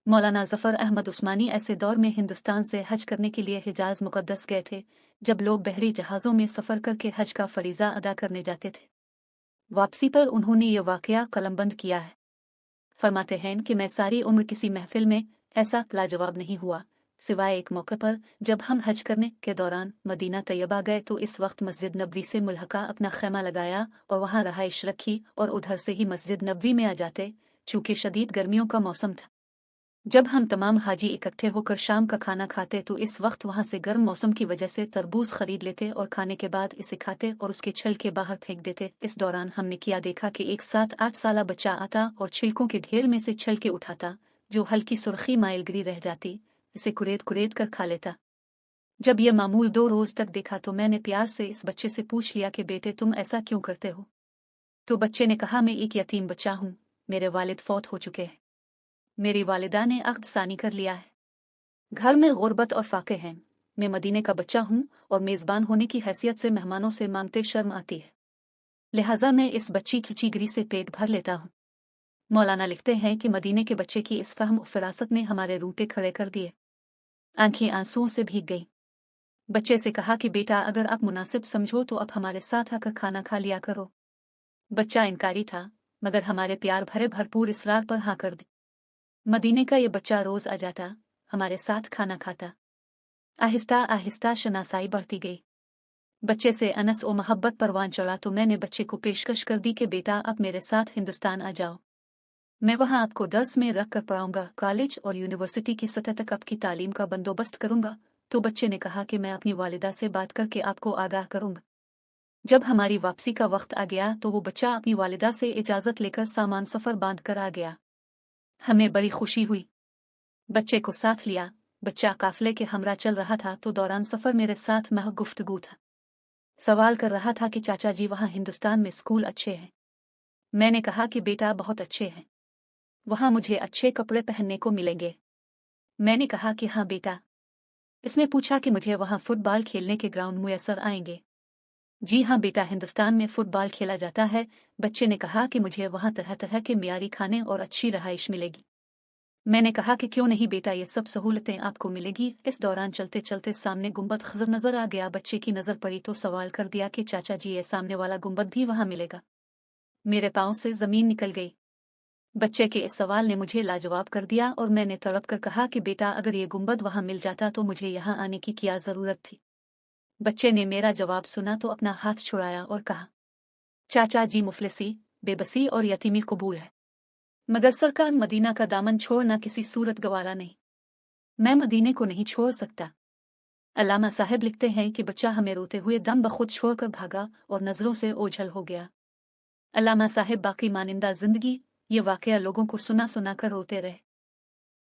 मौलाना ज़फ़र अहमद उस्मानी ऐसे दौर में हिंदुस्तान से हज करने के लिए हिजाज मुक़द्दस गए थे जब लोग बहरी जहाज़ों में सफ़र करके हज का फ़रीज़ा अदा करने जाते थे। वापसी पर उन्होंने ये वाक़या कलमबंद किया है। फरमाते हैं कि मैं सारी उम्र किसी महफिल में ऐसा लाजवाब नहीं हुआ, सिवाय एक मौके पर जब हम हज करने के दौरान मदीना तैयबा गए तो इस वक्त मस्जिद नबवी से मुल्हका अपना खैमा लगाया और वहाँ रहाइश रखी और उधर से ही मस्जिद नबवी में आ जाते, चूँकि शदीद गर्मियों का मौसम था। जब हम तमाम हाजी इकट्ठे होकर शाम का खाना खाते तो इस वक्त वहाँ से गर्म मौसम की वजह से तरबूज खरीद लेते और खाने के बाद इसे खाते और उसके छिलके बाहर फेंक देते। इस दौरान हमने किया देखा कि एक 7-8 साला बच्चा आता और छिलकों के ढेर में से छिलके उठाता, जो हल्की सुर्खी माइलगिरी रह जाती, इसे कुरेद कुरेद कर खा लेता। जब यह मामूल 2 रोज तक देखा तो मैंने प्यार से इस बच्चे से पूछ लिया कि बेटे तुम ऐसा क्यों करते हो? तो बच्चे ने कहा, मैं एक यतीम बच्चा हूँ, मेरे वालिद फौत हो चुके हैं। मेरी वालिदा ने अक़्द सानी कर लिया है। घर में गुर्बत और फाके हैं। मैं मदीने का बच्चा हूँ और मेज़बान होने की हैसियत से मेहमानों से मांगते शर्म आती है, लिहाजा मैं इस बच्ची की चीगरी से पेट भर लेता हूँ। मौलाना लिखते हैं कि मदीने के बच्चे की इस फहम और फिरासत ने हमारे रूंगटे खड़े कर दिए। आंखें आंसुओं से भीग गई। बच्चे से कहा कि बेटा अगर आप मुनासिब समझो तो अब हमारे साथ आकर खाना खा लिया करो। बच्चा इनकारी था, मगर हमारे प्यार भरे भरपूर इसरार पर हाँ कर दी। मदीने का ये बच्चा रोज आ जाता, हमारे साथ खाना खाता। आहिस्ता आहिस्ता शनासाई बढ़ती गई। बच्चे से अनस और मोहब्बत परवान चढ़ा तो मैंने बच्चे को पेशकश कर दी कि बेटा आप मेरे साथ हिंदुस्तान आ जाओ, मैं वहाँ आपको दर्स में रख कर पढ़ाऊंगा, कॉलेज और यूनिवर्सिटी की सतह तक आपकी तालीम का बंदोबस्त करूंगा। तो बच्चे ने कहा कि मैं अपनी वालिदा से बात करके आपको आगाह करूंगा। जब हमारी वापसी का वक्त आ गया तो वो बच्चा अपनी वालिदा से इजाज़त लेकर सामान सफ़र बांध कर आ गया। हमें बड़ी खुशी हुई। बच्चे को साथ लिया। बच्चा काफिले के हमरा चल रहा था तो दौरान सफ़र मेरे साथ महज गुफ्तगू था। सवाल कर रहा था कि चाचा जी वहाँ हिंदुस्तान में स्कूल अच्छे हैं? मैंने कहा कि बेटा बहुत अच्छे हैं, वहाँ मुझे अच्छे कपड़े पहनने को मिलेंगे। मैंने कहा कि हाँ बेटा। इसने पूछा कि मुझे वहाँ फुटबॉल खेलने के ग्राउंड मुयस्सर आएंगे? जी हाँ बेटा, हिंदुस्तान में फुटबॉल खेला जाता है। बच्चे ने कहा कि मुझे वहाँ तरह तरह के मियारी खाने और अच्छी रहाइश मिलेगी। मैंने कहा कि क्यों नहीं बेटा, ये सब सहूलतें आपको मिलेगी। इस दौरान चलते चलते सामने गुंबद खज़र नजर आ गया। बच्चे की नज़र पड़ी तो सवाल कर दिया कि चाचा जी ये सामने वाला गुंबद भी वहाँ मिलेगा? मेरे पाँव से ज़मीन निकल गई। बच्चे के इस सवाल ने मुझे लाजवाब कर दिया और मैंने तड़प कर कहा कि बेटा अगर ये गुंबद वहाँ मिल जाता तो मुझे यहाँ आने की क्या ज़रूरत थी? बच्चे ने मेरा जवाब सुना तो अपना हाथ छुड़ाया और कहा, चाचा जी मुफलिसी, बेबसी और यतीमी कबूल है, मगर सरकार मदीना का दामन छोड़ना किसी सूरत गवारा नहीं। मैं मदीने को नहीं छोड़ सकता। अल्लामा साहब लिखते हैं कि बच्चा हमें रोते हुए दम बखुद छोड़कर भागा और नज़रों से ओझल हो गया। अल्लामा साहब बाकी मानिंदा जिंदगी ये वाकया लोगों को सुना सुना कर रोते रहे।